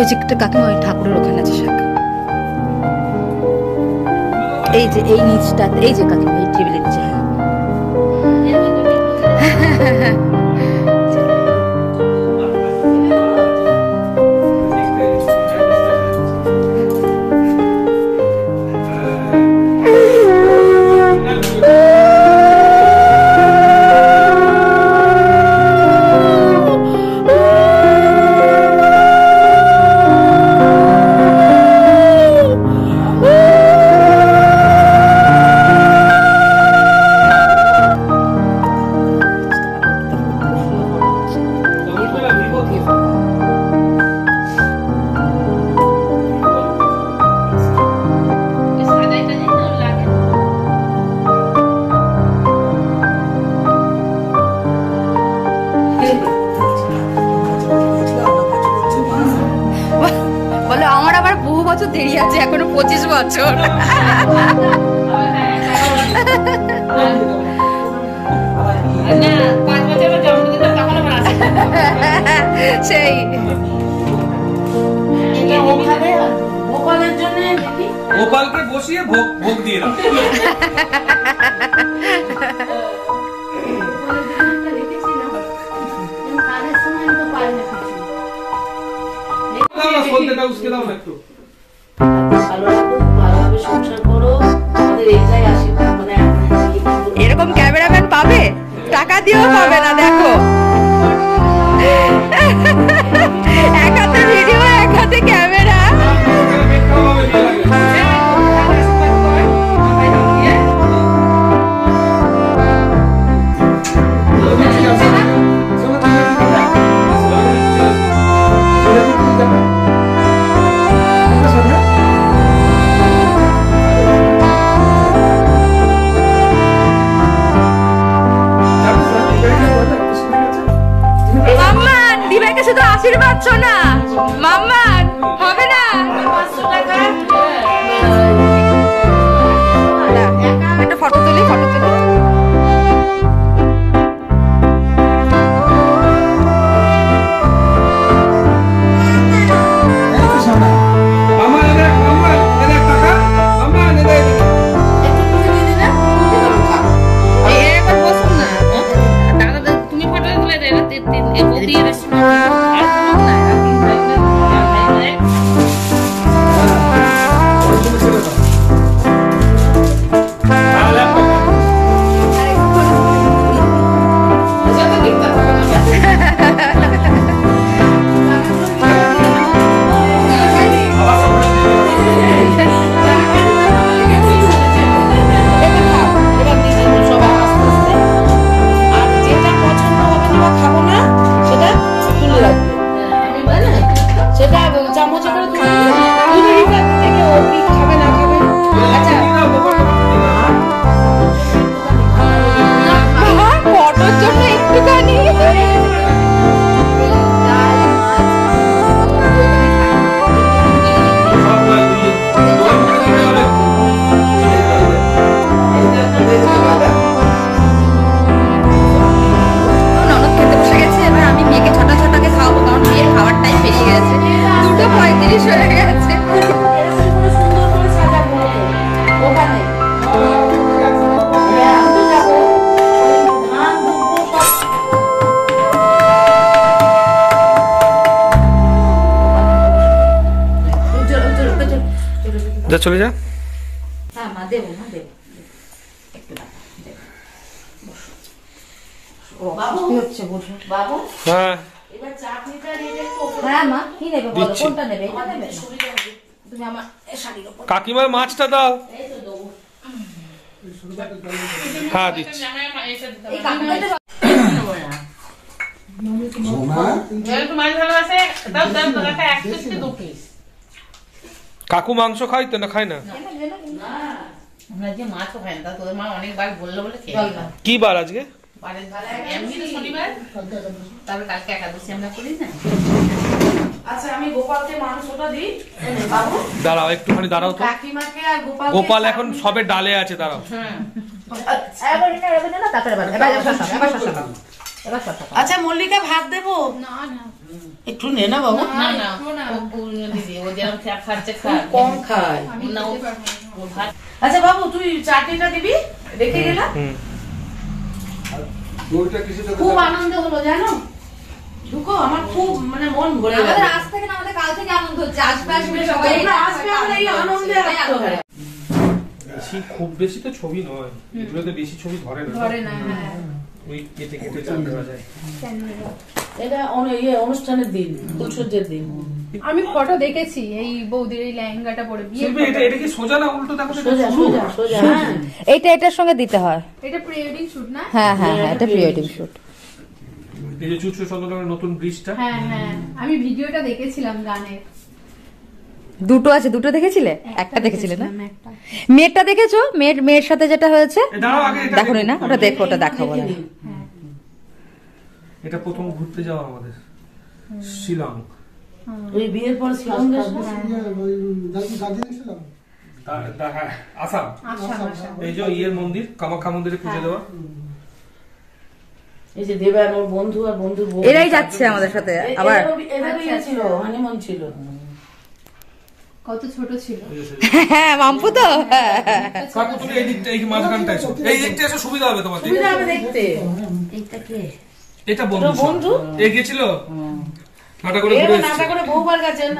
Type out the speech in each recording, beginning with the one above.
যে একটা কাকিমা ওই ঠাকুরের ওখানে আছে শাক, এই যে এই নিচটা, এই যে কাকিমা এই টেবিলের নিচে। বলে আমার আবার বহু বছর দেরি আছে, এখনো 25 বছর। সেই গোপালকে বসিয়ে ভোগ দিয়ে দাও। এরকম ক্যামেরাম্যান পাবে, টাকা দিয়েও পাবে না। দেখো এক হাতে ভিডিও, এক হাতে ক্যামেরা। শুধু আশীর্বাদ শোনা মাম্মান, হবে না? একটা ফটো তুলি, ফটো তুলি। যা চলে যা। হ্যাঁ মা দেবো, মা দেবো। হ্যাঁ হ্যাঁ মা কি নেবে বলো, কোনটা নেবে? এটা নেবে? তুমি আমার শাড়ির উপর কাকিমার মাছটা দাও। হ্যাঁ দিচ্ছি। এই কাকিমাটা কাকু মাংস খাই তো না? খাই না। কি বার আজকে? দাঁড়াও একটুখানি, দাঁড়াও তো। গোপাল এখন সবে ডালে আছে, দাঁড়াও। আচ্ছা মল্লিকা ভাত দেবো? না না একটু নে না বাবু। না না ও যেরকম খাচ্ছে কম খায়। না ও ভাত। আচ্ছা বাবু তুই চাটনিটা দিবি, রেখে গেলাম। খুব আনন্দ হলো জানো দুঃখ, আমার খুব মানে মন ভরে গেল। আমাদের আজ থেকে না, আমাদের কাল থেকে আনন্দ হচ্ছে। আসবে আসবে সবাই, আসবে, আমরা এই আনন্দে রাখতে হবে। খুব বেশি তো ছবি নয়, এগুলোতে বেশি ছবি ধরে না। ধরে না। হ্যাঁ ওই কেটে কেটে চাপ দেওয়া যায়। এটা অনুষ্ঠানের দিন, ফুলসজ্জার দিন। আমি ফটো দেখেছি এই বৌদির এই লেহেঙ্গাটা পরে বিয়ে। শিল্পী এটা কি সোজা না উল্টো? দেখো সোজা সোজা সোজা। হ্যাঁ এইটা এটার সঙ্গে দিতে হয়। এটা প্রি ওয়েডিং শুট না? হ্যাঁ হ্যাঁ হ্যাঁ, এটা প্রি ওয়েডিং শুট। এই যে চুচু চন্দ্রনগরের নতুন ব্রিজটা। হ্যাঁ হ্যাঁ, আমি ভিডিওটা দেখেছিলাম গানের। দুটো আছে, দুটো দেখেছিলে? একটা দেখেছিলে না? একটা। মেয়েরটা দেখেছো? মেয়ের সাথে যেটা হয়েছে দাঁড়াও আগে এটা দেখো না, ওটা দেখো, ওটা দেখাবো না। হ্যাঁ এটা প্রথম ঘুরতে যাওয়া আমাদের শিলং। ওই বিয়ের পর শিলং গেছো? হ্যাঁ আসাম। এই যে ইয়ের মন্দির, কামাখ্যা মন্দিরে পুজো দেওয়া। এই যে দেবান ওর বন্ধু আর বন্ধুর বউ, এরাই যাচ্ছে আমাদের সাথে আবার। এদের বিয়ে ছিল, হানিমুন ছিল। কত ছোট ছিল। হ্যাঁ মাম্পু তো। কাকু তুমি এই দিকটা, এই মাঝখানটা এসো, এই দিকটা এসে সুবিধা হবে তোমার। সুবিধা হবে দেখতে। এইটা কে? এটা বন্ধু। বন্ধু এ গেছিল নাটা করে ঘুরে এবার এসেছে। নাটা করে বহুবার গেছেন।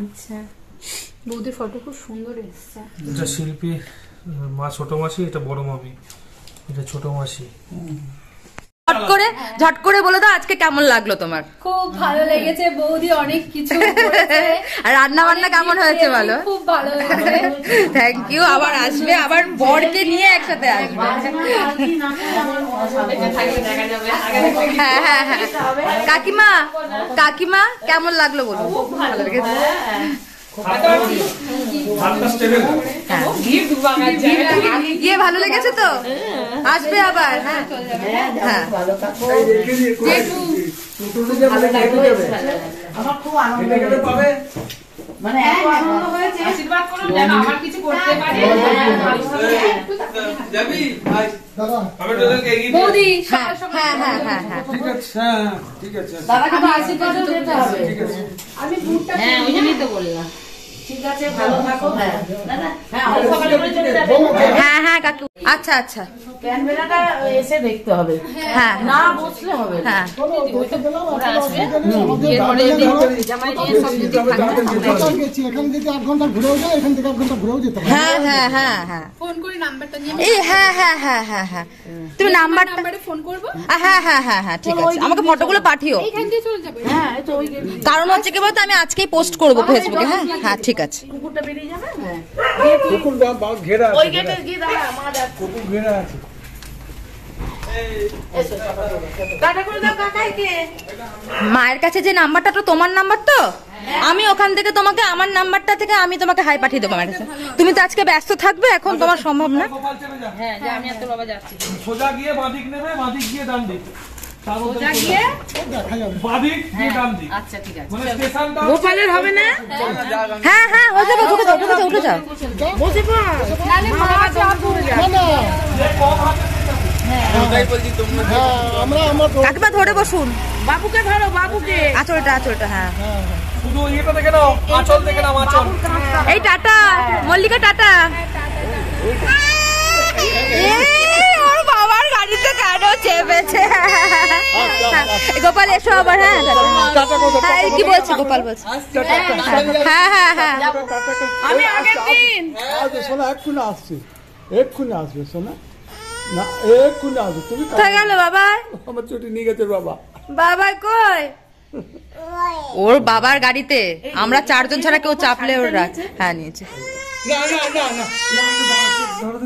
আচ্ছা, বৌদির ফটো খুব সুন্দর এসেছে। এটা শিল্পী মা, ছোট মাসি, এটা বড় মামি, এটা ছোট মাসি। ঝট করে বলে দাও আজকে কেমন লাগলো তোমার? খুব ভালো লেগেছে, বৌদি অনেক কিছু করেছে। আর রান্না বান্না কেমন হয়েছে বলো? খুব ভালো লেগেছে। Thank you. আবার আসবে, আবার বরকে নিয়ে একসাথে আসবে। হ্যাঁ হ্যাঁ হ্যাঁ। কাকিমা কাকিমা কেমন লাগলো বলো? ভালো লেগেছে? গিয়ে ভালো লেগেছে তো? আসবে আবার? হ্যাঁ হ্যাঁ। আমার খুব আনন্দ মানে এত আনন্দ হয়েছে। আশীর্বাদ করুন যেন আমার কিছু করতে পারে। যাবি আমি তোদেরকে এগিয়ে বৌদি হ্যাঁ হ্যাঁ হ্যাঁ হ্যাঁ হ্যাঁ। ঠিক আছে, হ্যাঁ ঠিক আছে। দাদাকে তো আশীর্বাদও দিতে হবে। আমি বুটটা হ্যাঁ ওই জন্যই তো বললাম। ঠিক আছে, ভালো থাকো। হ্যাঁ দাদা হ্যাঁ, সকালে করে চলে যাবে। হ্যাঁ হ্যাঁ কাকু। আচ্ছা আচ্ছা। ক্যামেরাটা এসে দেখতে হবে, হ্যাঁ না বসলে হবে না। হ্যাঁ ওরা আসবে এরপরে যদি জামাই নিয়ে সব যদি হ্যাঁ হ্যাঁ হ্যাঁ হ্যাঁ। ফোন করে নাম্বারটা নিয়ে এই হ্যাঁ হ্যাঁ হ্যাঁ হ্যাঁ হ্যাঁ। তুমি নাম্বারটা, নাম্বারে ফোন করব। হ্যাঁ হ্যাঁ হ্যাঁ হ্যাঁ ঠিক আছে, আমাকে ফটোগুলো পাঠিও। এইখান দিয়ে চলে যাবে। হ্যাঁ এই তো ওই যে কারণ হচ্ছে কি বলতো, আমি আজকেই পোস্ট করবো ফেসবুকে। হ্যাঁ হ্যাঁ ঠিক আছে। কুকুরটা বেরিয়ে যাবে। হ্যাঁ কুকুর ঘেরা ওই গেটে গিয়ে দাঁড়া, মা যাচ্ছে। কুকুর ঘেরা আছে। এসো টাটা করে দাও কাকাইকে। মায়ের কাছে যে নাম্বারটা, তো তোমার নাম্বার তো, আমি ওখান থেকে তোমাকে আমার নাম্বারটা থেকে আমি তোমাকে হাই পাঠিয়ে দেবো মায়ের কাছে। তুমি তো আজকে ব্যস্ত থাকবে, এখন তোমার সম্ভব না। গোপাল চেপে যা। হ্যাঁ যে আমি আর তোর বাবা যাচ্ছি। সোজা গিয়ে বাঁদিক নেবে, বাঁদিক গিয়ে ডান দিক। সোজা গিয়ে বাঁদিক গিয়ে ডান দিক। আচ্ছা ঠিক আছে। মানে স্টেশনটা গোপালের হবে না? হ্যাঁ হ্যাঁ হয়ে যাবে, ঢুকে যাও ঢুকে যাও উঠে যাও। বসে পড়। নালে মা চাপ পড়ে যাবে। কাকিমা ধরে বসুন, বাবুকে ধরো, বাবুকে। আঁচলটা আঁচলটা। হ্যাঁ শুধু ইয়েটা দেখে নাও, আঁচল দেখে নাও, আঁচল। এই টাটা মল্লিকা, টাটা। ওর বাবার গাড়িতে কেন চেপেছে? গোপাল এসো আবার। হ্যাঁ হ্যাঁ কি বলছি, গোপাল বলছি। হ্যাঁ হ্যাঁ হ্যাঁ। আমি আগের দিন শোনা এক্ষুনি আসছে, এক্ষুনি আসবে শোনা, না এক্ষুনি আসবে। তুমি কোথায় গেল বাবা? আমার ছুটি নিয়ে গেছে বাবা। বাবা কই? ওর বাবার গাড়িতে আমরা চারজন ছাড়া কেউ চাপলে ওর হ্যাঁ নিয়েছে। না না না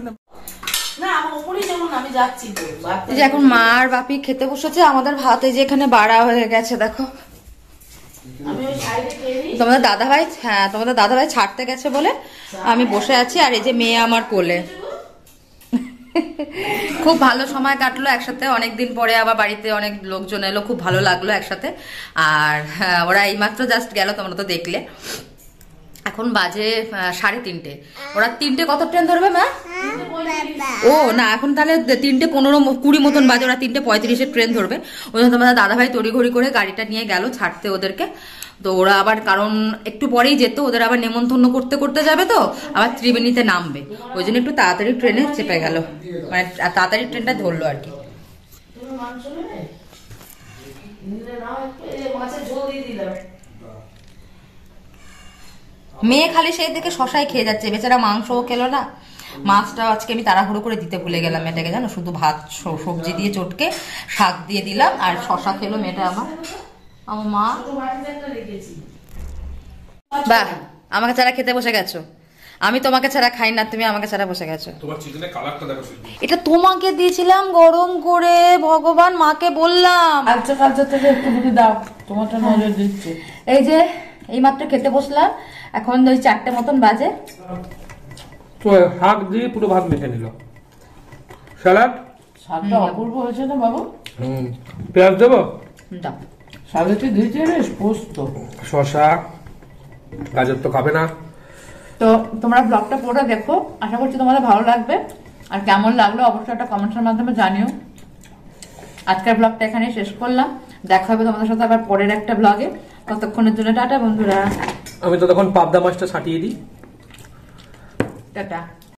না না আমার উপরেই যেমন আমি যাচ্ছি তো। এই যে এখন মা আর বাপি খেতে বসেছে, আমাদের ভাতে যে এখানে বাড়া হয়ে গেছে দেখো। আমি ওই সাইডে খেয়ে নিই। তোমাদের দাদাভাই, হ্যাঁ তোমাদের দাদাভাই ছাড়তে গেছে বলে আমি বসে আছি, আর এই যে মেয়ে আমার কোলে। খুব ভালো সময় কাটলো একসাথে, অনেকদিন পরে আবার বাড়িতে অনেক লোকজন এলো, খুব ভালো লাগলো একসাথে। আর ওরা এইমাত্র জাস্ট গেল, তোমরা তো দেখলে। এখন বাজে 3:30। ওরা 3টে কত ট্রেন ধরবে মা? ও না, এখন তাহলে 3:15-20 মতন বাজে, ওরা 3:35-এর ট্রেন ধরবে। ওই জন্য তোমাদের দাদাভাই তড়িঘড়ি করে গাড়িটা নিয়ে গেল ছাড়তে ওদেরকে। তো ওরা আবার, কারণ একটু পরেই যেত, ওদের আবার নেমন্তন্ন করতে করতে যাবে, তো আবার ত্রিবেণীতে নামবে, ওই জন্য একটু তাড়াতাড়ি ট্রেনে চেপে গেল, মানে তাড়াতাড়ি ট্রেনটা ধরলো আর কি। মেয়ে খালি সেই থেকে শশাই খেয়ে যাচ্ছে, বেচারা মাংসও খেলো না। মাছটা আজকে আমি তাড়াহুড়ো করে দিতে ভুলে গেলাম মেয়েটাকে, জানো, শুধু ভাত সবজি দিয়ে চটকে শাক দিয়ে দিলাম, আর শশা খেলো মেয়েটা আমার মা। বাহ, আমাকে ছাড়া খেতে বসে গেছো। আমি তোমাকে ছাড়া খাই না, তুমি আমাকে ছাড়া বসে গেছো। তোমার চিকেনের কালারটা দেখো। এটা তোমাকে দিয়েছিলাম গরম করে, ভগবান, মাকে বললাম কালচার থেকে একটু যদি দাও, তোমারটা নজর দিচ্ছে। এই যে এইমাত্র খেতে বসলাম, এখন ওই 4টে মতন বাজে। তো শাক দিয়ে পুরো ভাত মেখে নিল, স্যালাড, শাকটা অপূর্ব হয়েছে না বাবু? পেঁয়াজ দেবো, দাও। শাকে দিয়েছে বেশ পোস্ত, শসা, গাজর তো খাবে না। তো তোমরা ব্লগটা পুরোটা দেখো, আশা করছি তোমাদের ভালো লাগবে, আর কেমন লাগলো অবশ্যই একটা কমেন্টের মাধ্যমে জানিও। আজকের ব্লগটা এখানে শেষ করলাম, দেখা হবে তোমাদের সাথে আবার পরের একটা ব্লগে। ততক্ষণের জন্য টাটা বন্ধুরা, আমি তো তখন পাবদা মাছটা ছাটিয়ে দিই। টাটা।